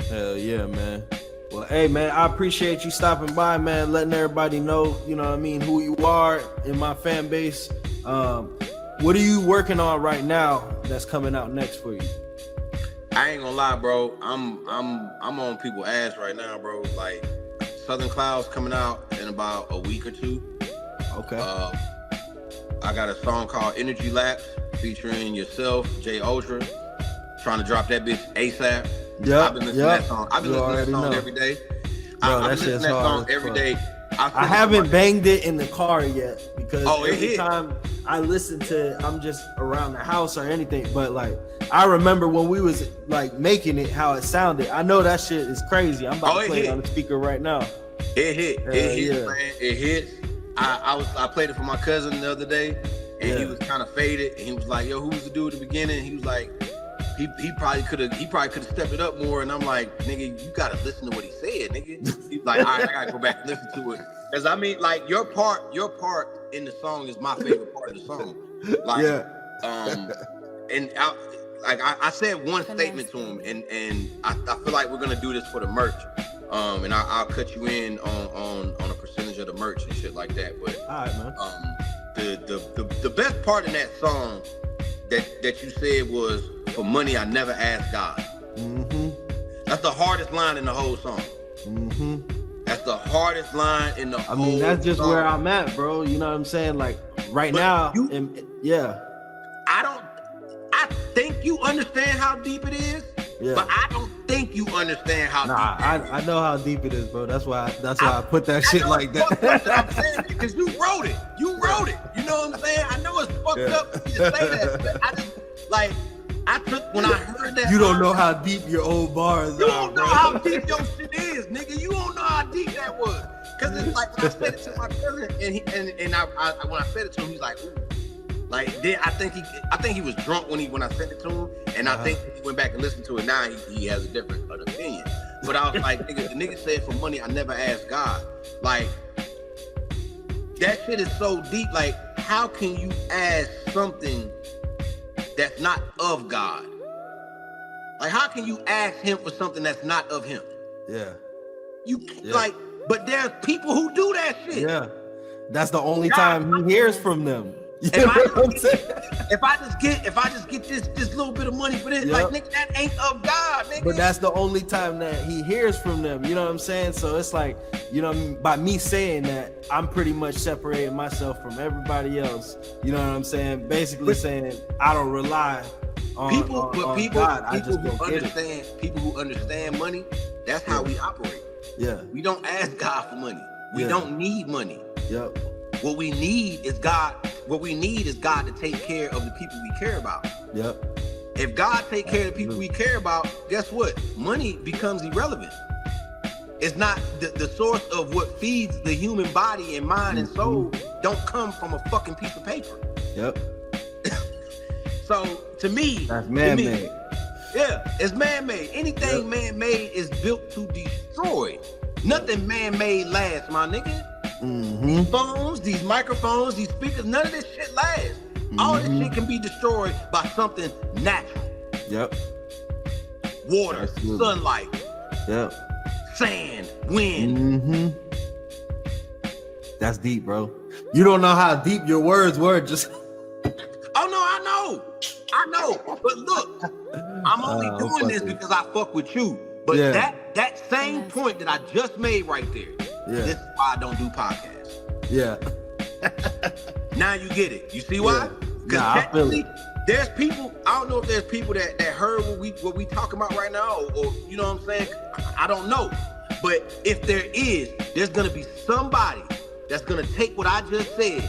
hell yeah, man. Well, hey, man, I appreciate you stopping by, man, letting everybody know, you know what I mean, who you are in my fan base. What are you working on right now that's coming out next for you? I ain't gonna lie, bro. I'm on people's ass right now, bro. Like, Southern Clouds coming out in about a week or two. Okay. I got a song called Energy Lapse featuring yourself, Jay Ultra. Trying to drop that bitch ASAP. Yeah, I've been listening to that song. I've been listening to that song every day. I've been listening to that song every day. I haven't banged it in the car yet because every hit. time I listen to it, I'm just around the house or anything. But like, I remember when we was like making it, how it sounded. I know that shit is crazy. I'm about to play it on the speaker right now. It hit. It hits, man. It hits. I played it for my cousin the other day, and he was kind of faded. And he was like, "Yo, who was the dude at the beginning?" And he was like, He probably could have stepped it up more, and I'm like, nigga, you gotta listen to what he said, nigga. He's like, all right, I gotta go back and listen to it, because I mean, like, your part in the song is my favorite part of the song. Like, and I said one statement to him, and I feel like we're gonna do this for the merch, and I'll cut you in on a percentage of the merch and shit like that. But all right, man. The best part in that song that you said was, "For money, I never asked God." That's the hardest line in the whole song. That's the hardest line in the whole song. I mean, that's just where I'm at, bro. You know what I'm saying? Like, right now, I think you understand how deep it is, but I don't think you understand how deep it is. I know how deep it is, bro. That's why I put that shit like that. I'm saying, because you wrote it. You wrote it. You know what I'm saying? I know it's fucked up for you to say that, but I just, like, when I heard that, you don't know how deep your old bars are. You don't know how deep your shit is, nigga. You don't know how deep that was. Cause it's like, when I said it to my cousin, and when I said it to him, he's like, ooh. Like, then I think he was drunk when I sent it to him, and I think he went back and listened to it. Now he has a different opinion. But I was like, nigga, the nigga said, "For money, I never asked God." Like, that shit is so deep. Like, how can you ask something that's not of God? Like, how can you ask him for something that's not of him? Like, but there's people who do that shit. Yeah. That's the only time he hears from them. You know what I'm saying? If I just get this little bit of money for this, like, nigga, that ain't of God, nigga. But that's the only time that he hears from them. You know what I'm saying? So it's like, you know, by me saying that, I'm pretty much separating myself from everybody else. You know what I'm saying? Basically saying I don't rely on people God. People who understand money, that's how we operate. Yeah. We don't ask God for money. We don't need money. Yep. What we need is God. What we need is God to take care of the people we care about. Yep. If God take care of the people we care about, guess what? Money becomes irrelevant. It's not the source of what feeds the human body and mind and soul. Don't come from a fucking piece of paper. Yep. So to me, that's man-made. It's man-made. Anything man-made is built to destroy. Nothing man-made lasts, my nigga. These phones, these microphones, these speakers, none of this shit lasts. All this shit can be destroyed by something natural. Yep. Water, sunlight. Yep. Sand, wind. That's deep, bro. You don't know how deep your words were. Just. Oh no, I know. But look, I'm only doing this because I fuck with you. But that same point that I just made right there. This is why I don't do podcasts. Yeah. Now you get it. You see why? Because technically, there's people. I don't know if there's people that heard what we talking about right now, or you know what I'm saying. I don't know. But if there is, there's gonna be somebody that's gonna take what I just said.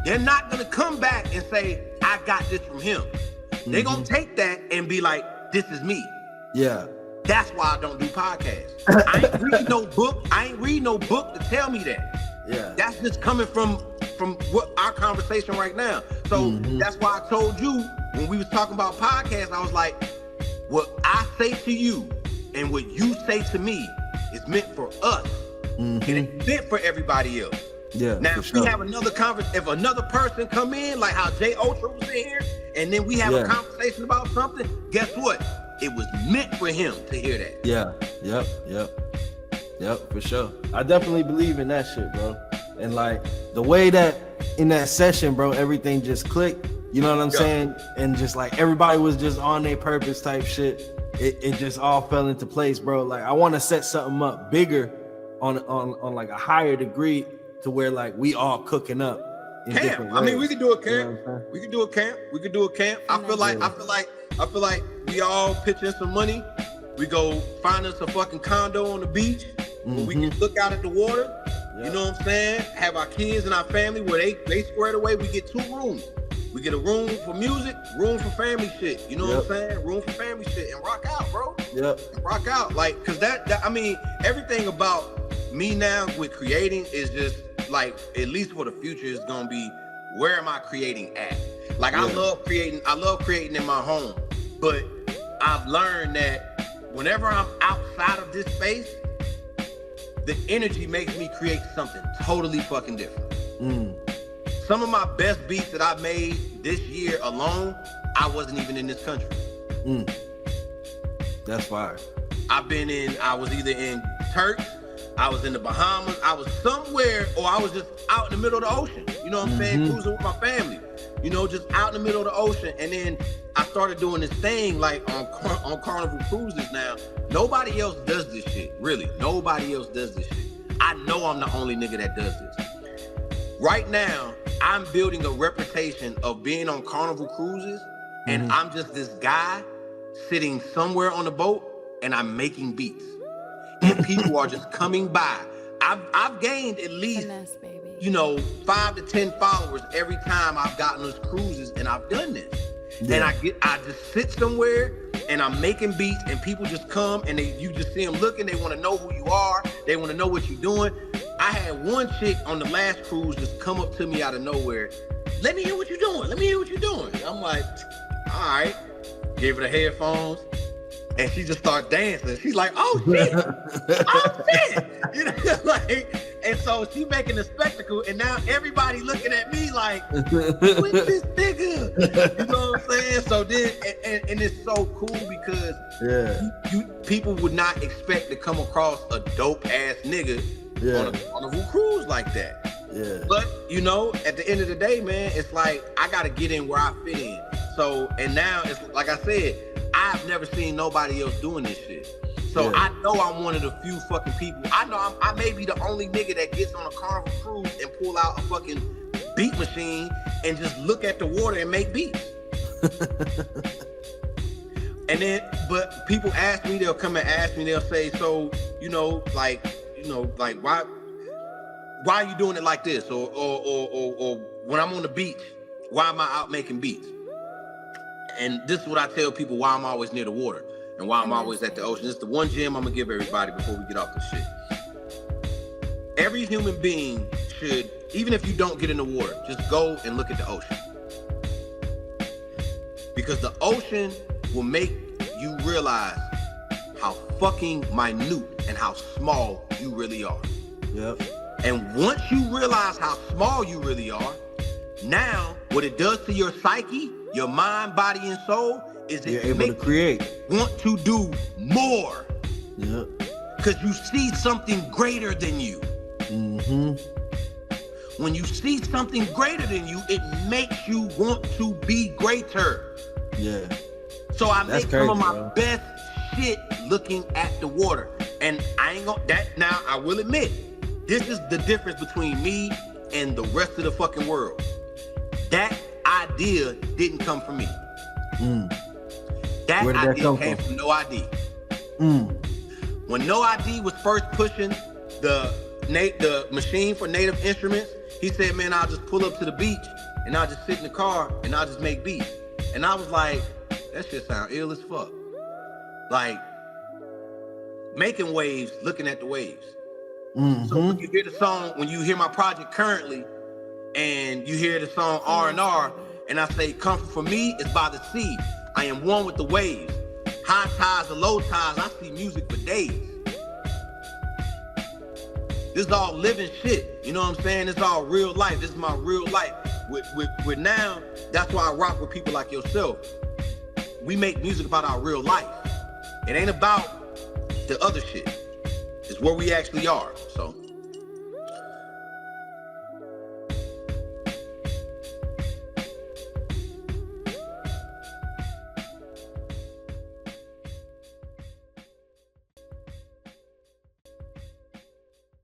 They're not gonna come back and say, "I got this from him." They're gonna take that and be like, "This is me." Yeah. That's why I don't do podcasts. I ain't read no book. I ain't read no book to tell me that. Yeah. That's just coming from from what our conversation right now. So that's why I told you when we was talking about podcasts, I was like, what I say to you and what you say to me is meant for us. It ain't meant for everybody else. Yeah. Now, if we have another conversation, if another person come in, like how Jay Ultra was in here, and then we have a conversation about something, guess what? It was meant for him to hear that. Yeah. Yep, for sure. I definitely believe in that shit, bro. And like the way that in that session, bro, everything just clicked. You know what I'm saying? And just like everybody was just on their purpose type shit. It just all fell into place, bro. Like I want to set something up bigger on like a higher degree to where like we all cooking up in different ways. I mean, we could do a camp. You know we could do a camp. I feel like we all pitch in some money. We go find us a fucking condo on the beach where we can look out at the water. You know what I'm saying? Have our kids and our family where they squared away. We get 2 rooms. We get a room for music, room for family shit. You know what I'm saying? Room for family shit and rock out, bro. And rock out. Like, cause that I mean, everything about me now with creating is just like, at least for the future, is gonna be, where am I creating at? Like I love creating in my home, but I've learned that whenever I'm outside of this space, the energy makes me create something totally fucking different. Some of my best beats that I made this year alone, I wasn't even in this country. That's fire. I was either in Turks, I was in the Bahamas, I was somewhere, or I was just out in the middle of the ocean. You know what I'm saying? Cruising with my family. You know, just out in the middle of the ocean. And then I started doing this thing like on Carnival Cruises now. Nobody else does this shit, really. Nobody else does this shit. I know I'm the only nigga that does this. Right now, I'm building a reputation of being on Carnival Cruises, and I'm just this guy sitting somewhere on the boat, and I'm making beats. And people are just coming by. I've gained at least, 5 to 10 followers every time I've gotten those cruises, and I've done this. And I just sit somewhere and I'm making beats, and people just come and you just see them looking. They want to know who you are. They want to know what you're doing. I had one chick on the last cruise just come up to me out of nowhere. Let me hear what you're doing. Let me hear what you're doing. I'm like, all right. Gave her the headphones, and she just started dancing. She's like, oh shit, oh shit. You know, like, and so she making a spectacle, and now everybody looking at me like, who is this nigga? You know what I'm saying? So then, and it's so cool because people would not expect to come across a dope ass nigga on a cruise like that. But you know, at the end of the day, man, it's like I gotta get in where I fit in. So, and now it's like I said, I've never seen nobody else doing this shit. So I know I'm one of the few fucking people. I know I may be the only nigga that gets on a Carnival cruise and pull out a fucking beat machine and just look at the water and make beats. And then, but people ask me, they'll come and ask me, they'll say, so, like why are you doing it like this? Or when I'm on the beach, why am I out making beats? And this is what I tell people, why I'm always near the water and why I'm always at the ocean. This is the one gem I'm gonna give everybody before we get off this shit. Every human being should, even if you don't get in the water, just go and look at the ocean. Because the ocean will make you realize how fucking minute and how small you really are. And once you realize how small you really are, now what it does to your psyche, your mind, body, and soul, is you're able to create. Want to do more. Because you see something greater than you. When you see something greater than you, it makes you want to be greater. So I make some of my best shit looking at the water. And I ain't gonna, now I will admit, this is the difference between me and the rest of the fucking world. That idea didn't come from me. That idea came from No ID. When No ID was first pushing the machine for Native Instruments, he said, man, I'll just pull up to the beach and I'll just sit in the car and I'll just make beats. And I was like, that shit sound ill as fuck. Like, making waves, looking at the waves. So when you hear the song, when you hear my project currently, and you hear the song R&R, and I say, comfort for me is by the sea. I am one with the waves. High tides or low tides, I see music for days. This is all living shit. You know what I'm saying? It's all real life. This is my real life. With now, that's why I rock with people like yourself. We make music about our real life. It ain't about the other shit. It's where we actually are. So